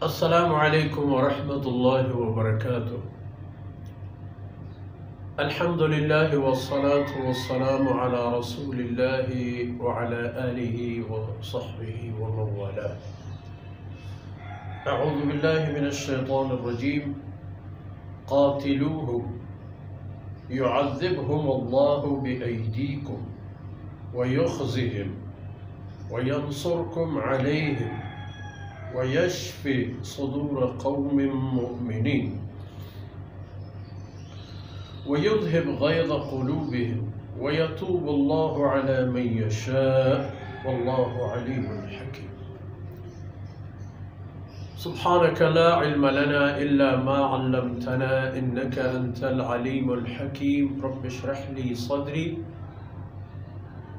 السلام علیکم ورحمۃ اللہ وبرکاتہ۔ الحمد للہ والصلاة والسلام علی رسول اللہ وعلی آلہ وصحبہ ومن والاه۔ اعوذ باللہ من الشیطان الرجیم۔ قاتلوہم يعذبهم اللہ بأیدیکم ویخزہم وینصرکم علیہم ويشف صدور قوم مؤمنين ويذهب غيظ قلوبهم ويتوب الله على من يشاء والله عليم حكيم۔ سبحانك لا علم لنا إلا ما علمتنا إنك أنت العليم الحكيم۔ رب اشرح لي صدري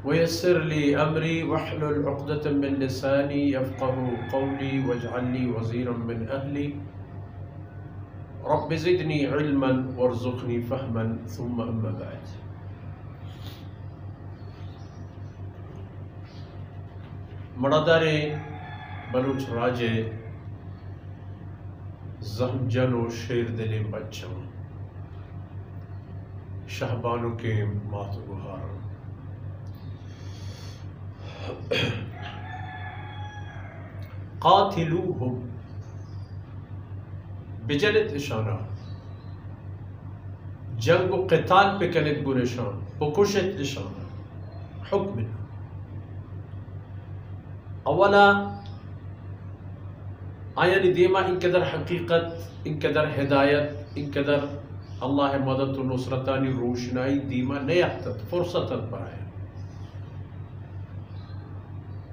ويسر لي أمري واحلل عقدة من لساني يفقهوا قولي واجعل لي وزيرا من أهلي رب زدني علما وارزقني فهما ثم أما بعد۔ مردار بلوچ راجے زہمجن و شیر دل بچم شہبانو کے مات گہار قاتلوہم بجلت اشانہ جنگ و قتال پہ کنت گنشان بکشت اشانہ حکم اولا آیانی دیما ان قدر حقیقت ان قدر ہدایت ان قدر اللہ مدد و نصرتانی روشنائی دیما نیحتت فرصتت برائے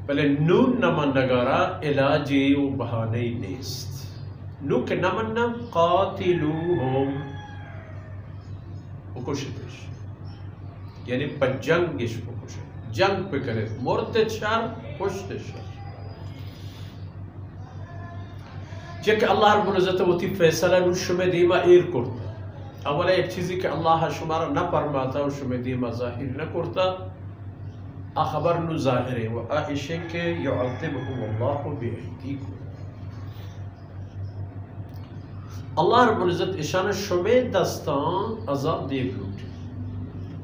بلے نون نمان نگارا علاجی و بہانی نیست نو کہ نمان نم قاتلوہم بکشتش یعنی پا جنگش بکشت جنگ پہ کرے مرتد شر کشتش جب کہ اللہ رب العزت و تی فیصلہ نو شمی دیما ایر کرتا اولا ایک چیزی کہ اللہ شمارا نہ پرماتا و شمی دیما ظاہر نہ کرتا خبر نو ظاہر ہے وہ عائشہ کے یعذبہم اللہ بأیدیکم اللہ رب العزت اشانہ شمی دستان عذاب دیکھ لوٹے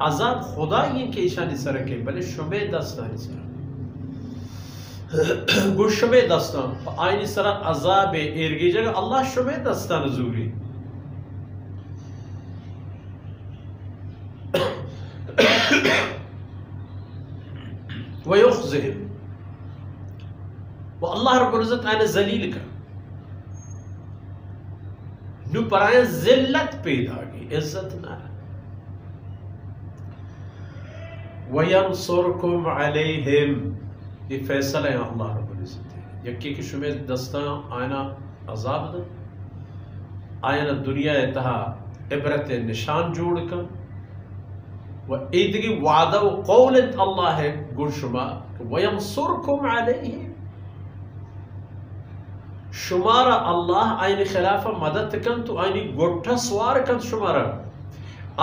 عذاب خدا یہ کہ اشانی سرکے بلے شمی دستان سرکے گو شمی دستان آئینی سرک عذاب ارگی جگہ اللہ شمی دستان زوری وَيُخْزِهِمْ وہ اللہ رب العزت آئین ذلیل کا نو پر آئین ذلت پیدا گئی عزت نہ وَيَنْصُرْكُمْ عَلَيْهِمْ یہ فیصلہ ہے اللہ رب العزت ہے یکی کہ شمی دستان آئینہ عذاب دا آئینہ دنیا اتہا عبرت نشان جوڑ کر و ایدگی وعدہ و قولت اللہ ہے گر شما وَيَنْصُرْكُمْ عَلَيْهِ شمارا اللہ آئینی خلافہ مدد کن تو آئینی گوٹھا سوار کن شمارا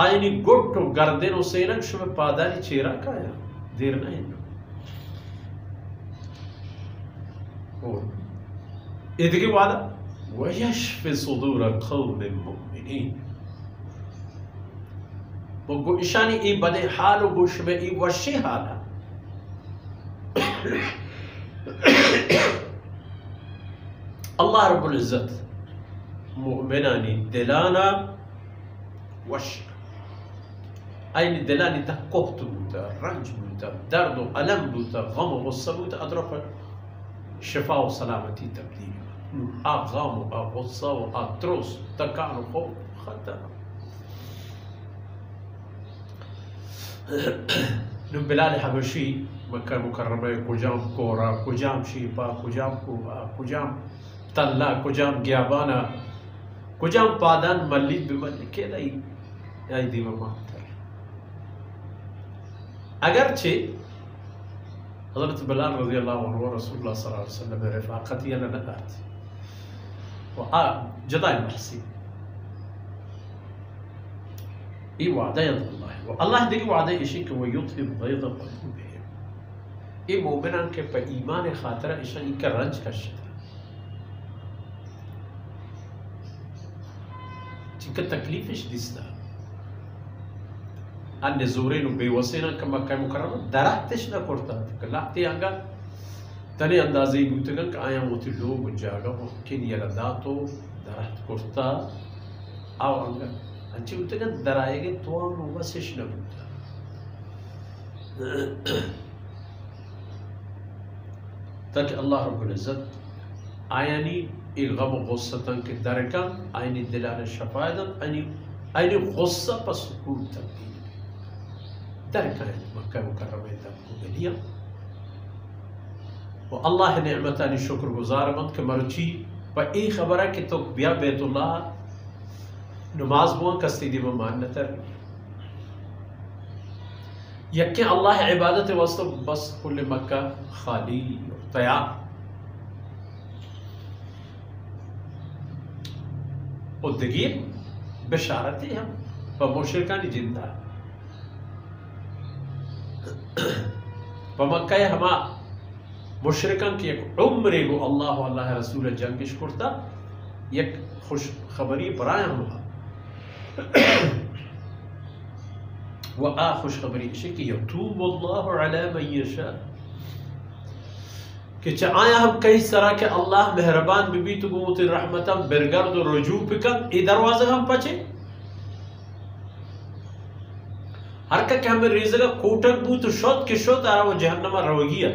آئینی گوٹھو گردن و سینک شما پاداری چیرا کایا دیر نہیں ایدگی وعدہ وَيَشْفِ صُدُورَ قَوْمٍ مُؤْمِنِينَ وہ گو اشانی ای بدے حال و گوش میں ای وشی حال ہے اللہ رب العزت مؤمنانی دلانا وش اینی دلانی تا قبط بوتا رنج بوتا درد و علم بوتا غم و غصہ بوتا ادرف شفا و سلامتی تبدیل غم و غصہ و ترس تکان و خوف خطر نو بلال حبشی مکہ مکرمہ کجام کورا کجام شیپا کجام کوبا کجام تلا کجام گیابانا کجام پادان ملید بملی کے لائی دیو مانتر اگرچہ حضرت بلال رضی اللہ عنہ رسول اللہ صلی اللہ علیہ وسلم رفاقتی اللہ نکات و جدائی محسی ای وعدہ اللہ ہے و اللہ دیکھ وعدہ اشی کہ وہ یطفئ غیظ قلوبہم ای مومنان کے پا ایمان خاطرہ اشان ای کا رنج کشتا چکا تکلیفش دیستا ان زورین و بیوسینا که مکہ مکرمہ درختش نہ کرتا تھا لحتی آنگا تنی اندازی بوتگن کہ آیا موتی لوگ جاگا ممکن یلا داتو درخت کرتا آو آنگا انچی بوتگن درائے گے تو آن وسش نہ بوتا تاکہ اللہ رب العزت آیانی الغم و غصتاً کے درکن آئینی دلان شفایدن آئینی غصہ پا سکون تبدیل درکن مکہ مکرمہ تب کو گلیا و اللہ نعمتانی شکر گزار مند کہ مرچی پا ای خبر ہے کہ تو بیا بیت اللہ نماز بوان کستی دی ممانتا رہی یکی اللہ عبادت واسطہ بس کل مکہ خالی اور تیار اور دگیر بشارتی ہم پا مشرکانی جندہ پا مکہ ہما مشرکان کی ایک عمرے گو اللہ و اللہ رسول جنگش کرتا یک خوش خبری برای ہم و خوش خبری ہے کہ یتوب اللہ علی من یشاء کہ آیا ہم کئی طرح کہ اللہ مہربان بھی تو گمت رحمتم برگرد و رجوع پکن ای دروازہ ہم پچے ہر کہ ہمیں ریزگا کوٹک بو تو شد کے شد آرہا وہ جہنمہ روگیا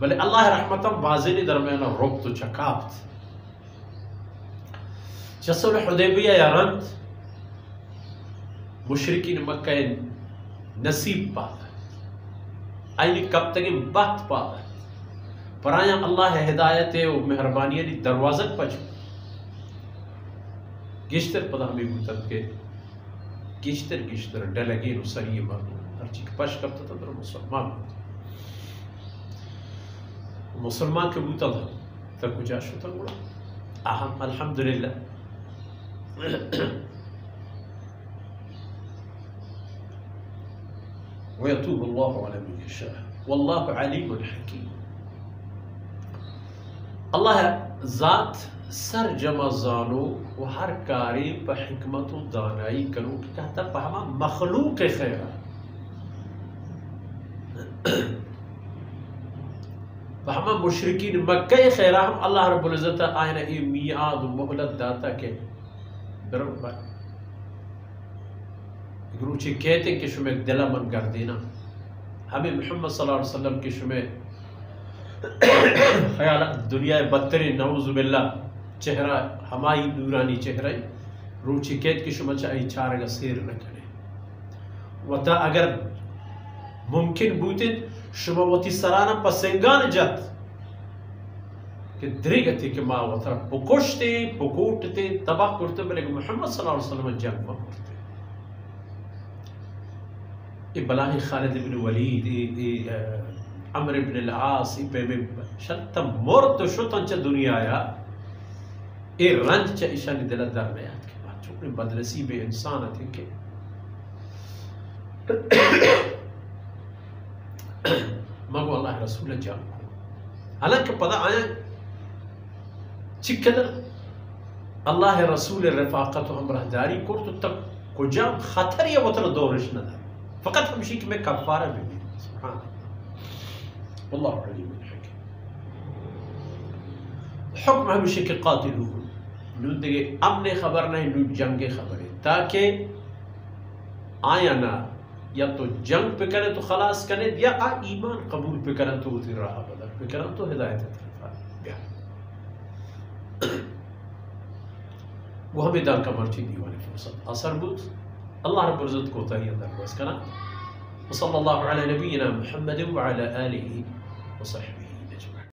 بلے اللہ رحمتم بازینی درمیانا روک تو چکابت جسول حدیبیہ یا رند مشرکین مکہ نصیب پاک آئینی کب تک بات پاک پر آیا اللہ ہدایت و مہربانی دی دروازت پچو گشتر پدا ہمیں بوتن کے گشتر ڈلگین و سریع مردو ہر چیز پش کب تا در مسلمان ہوتا مسلمان کے بوتا تھا تک کجا شتا گوڑا اہم الحمدللہ ويتوب الله على من يشاء والله عليم حكيم الله ذات سر جمع زانو و ہر کاری پہ حکمت و دانائی کرو کہ کہتا پہما مخلوق خیرہ پہما مشرکین مکہ خیرہ ہم اللہ رب العزت آئینہ ای میعاد و مہلت داتا کہ برابر گروچی کہتے ہیں کہ شمیں دلہ من کر دینا ہمیں محمد صلی اللہ علیہ وسلم کی شمیں خیال دنیا بدترین نعوذ باللہ چہرہ ہمائی نورانی چہرہ روچی کہت کی شمیں چاہی چارگا سیر نہ کرے وطا اگر ممکن بوتن شمیں وطی سرانا پسنگان جات کہ دریگتی کہ ماں وطا بکشتے بکوٹتے تباہ کرتے بلکہ محمد صلی اللہ علیہ وسلم جنگ میں کرتے بلاہی خالد بن ولید عمر بن العاص شلتا مرد شتن چا دنیا آیا اے رنج چا ایشانی دلت در نیاد کے بعد چونکہ بدرسی بے انسانت ہے کہ مگو اللہ رسول جان کو حالانکہ پدا آیا چکدر اللہ رسول رفاقت و ہمراہداری کر تو تب کجا خطر یا وطر دورش نہ فقط ہمشی کہ میں کفارہ بھی سبحان اللہ واللہ علیم الحکم حکم ہمشی کہ قاتلوہم نون دیگے امن خبر نہیں نون جنگ خبر ہے تاکہ آیا نا یا تو جنگ پہ کرے تو خلاص کرے یا ایمان قبول پہ کرے تو اتی راہ بدر پہ کرے تو ہدایت طرف گیا وہ ہمیں دار کا مرچی دیوانی فرصت اثر بود اللہ رب العزت کو تاہی اندر بس کرنا وصلی اللہ علی نبینا محمد وعلى آلہ وصحبہ